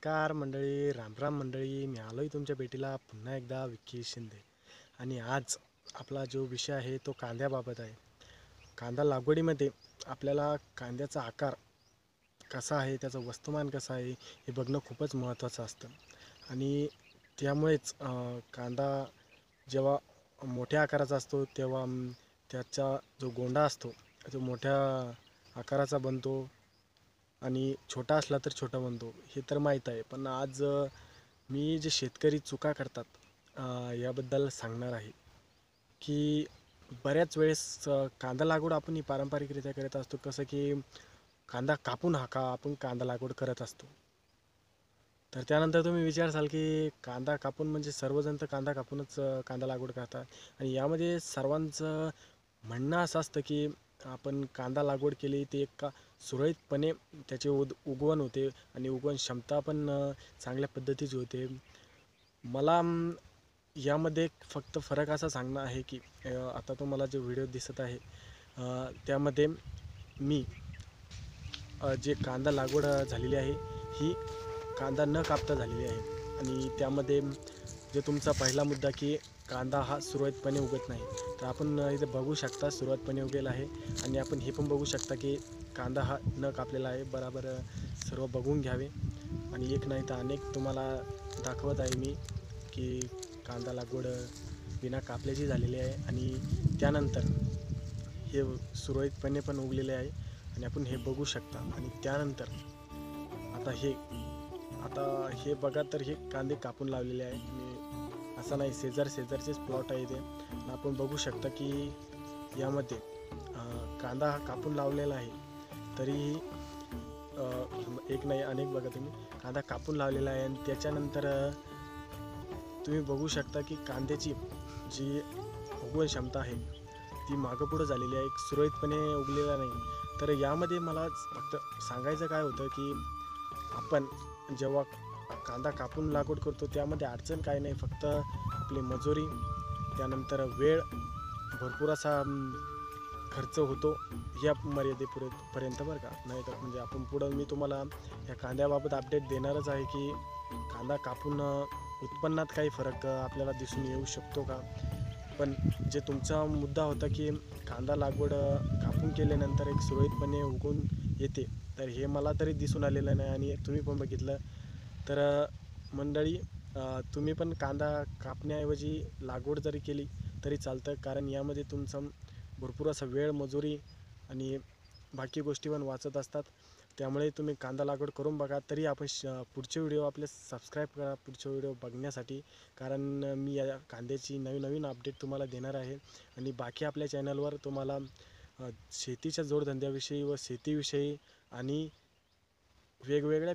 नमस्कार मंडळी, रामराम मंडळी. मी आलोय तुमच्या भेटीला पुन्हा एकदा विकी शिंदे. आणि आज आपला जो विषय आहे तो कांद्याबाबत आहे. कांदा लागवडीमध्ये आपल्याला कांद्याचा आकार कसा आहे, त्याचं वस्तुमान कसं आहे हे बघणं खूपच महत्त्वाचं असतं. आणि त्यामुळेच कांदा जेव्हा मोठ्या आकाराचा असतो तेव्हा त्याचा जो गोंडा असतो तो मोठ्या आकाराचा बनतो आणि छोटा असला तर छोटा बनतो, हे तर माहीत आहे. पण आज मी जे शेतकरी चुका करतात याबद्दल सांगणार आहे. की बऱ्याच वेळेस कांदा लागवड आपण ही पारंपरिकरित्या करत असतो, कसं की कांदा कापून आपण कांदा लागवड करत असतो. तर त्यानंतर तुम्ही विचारसाल की कांदा कापून म्हणजे सर्वजण तर कांदा कापूनच कांदा लागवड करतात. आणि यामध्ये सर्वांचं म्हणणं असं असतं की आपण कांदा लागवड केली ते एक सुरळीतपणे त्याचे उगवण होते आणि उगवण क्षमता पण चांगल्या पद्धतीची होते. मला यामध्ये फक्त फरक असा सांगणं आहे की आता तुम्हाला जो व्हिडिओ दिसत आहे त्यामध्ये मी जे कांदा लागवड झालेली आहे ही कांदा न कापता झालेली आहे. आणि त्यामध्ये जे तुमचा पहिला मुद्दा की कांदा हा सुरळीतपणे उगत नाही, तर आपण इथे बघू शकता सुरळीतपणे उगेल आहे. आणि आपण हे पण बघू शकता की कांदा हा न कापलेला आहे. बरोबर सर्व बघून घ्यावे. आणि एक नाही तर अनेक तुम्हाला दाखवत आहे मी की कांदा लागवड बिना कापल्याची झालेली आहे. आणि त्यानंतर हे सुरळीतपणे पण उगलेले आहे आणि आपण हे बघू शकता. आणि त्यानंतर आता हे बघा, तर हे कांदे कापून लावलेले आहे. आणि असं नाही, शेजारचेच प्लॉट आहे ते. आपण बघू शकता की यामध्ये कांदा हा कापून लावलेला आहे. तरीही एक नाही अनेक बघा तुम्ही कांदा कापून लावलेला आहे. आणि त्याच्यानंतर तुम्ही बघू शकता की कांद्याची जी उगवण क्षमता आहे ती मागं पुढं झालेली आहे, सुरळीतपणे उगलेला नाही. तर यामध्ये मला फक्त सांगायचं काय होतं की आपण जेव्हा कांदा कापून लागवड करतो त्यामध्ये अडचण काय नाही, फक्त आपली मजुरी, त्यानंतर वेळ, भरपूर असा खर्च होतो या मर्यादेपर्यंत बरं का. नाही तर म्हणजे आपण पुढं मी तुम्हाला या कांद्याबाबत अपडेट देणारच आहे की कांदा कापून उत्पन्नात काही फरक आपल्याला दिसून येऊ शकतो का. पण जे तुमचा मुद्दा होता की कांदा लागवड कापून केल्यानंतर एक सुरळीतपणे उगवून येते, तर हे मला तरी दिसून आलेलं नाही. आणि तुम्ही पण बघितलं तर मंडळी, तुम्ही पण कांदा कापण्याऐवजी लागवड जरी केली तरी चालतं, कारण यामध्ये तुमचा भरपूर असा वेळ, मजुरी आणि बाकी गोष्टी पण वाचत असतात. त्यामुळे तुम्ही कांदा लागवड करून बघा. तरी आपण पुढचे व्हिडिओ आपले सबस्क्राईब करा पुढचे व्हिडिओ बघण्यासाठी, कारण मी या कांद्याची नवीन अपडेट तुम्हाला देणार आहे. आणि बाकी आपल्या चॅनलवर तुम्हाला शेतीच्या जोडधंद्याविषयी व शेतीविषयी आणि वेगवेगळ्या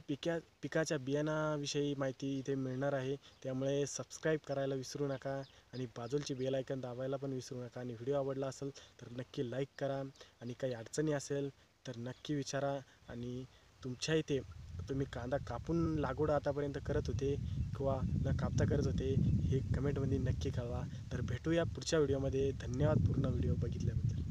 पिकाच्या बियाणाविषयी माहिती इथे मिळणार आहे. त्यामुळे सबस्क्राईब करायला विसरू नका आणि बाजूची बेल आयकन दाबायला पण विसरू नका. आणि व्हिडिओ आवडला असेल तर नक्की लाईक करा. आणि काही अडचणी असेल तर नक्की विचारा. आणि तुमच्या इथे तुम्ही कांदा कापून लागवड आतापर्यंत करत होते किंवा न कापता करत होते हे कमेंटमध्ये नक्की कळवा. तर भेटूया पुढच्या व्हिडिओमध्ये. धन्यवाद पूर्ण व्हिडिओ बघितल्याबद्दल.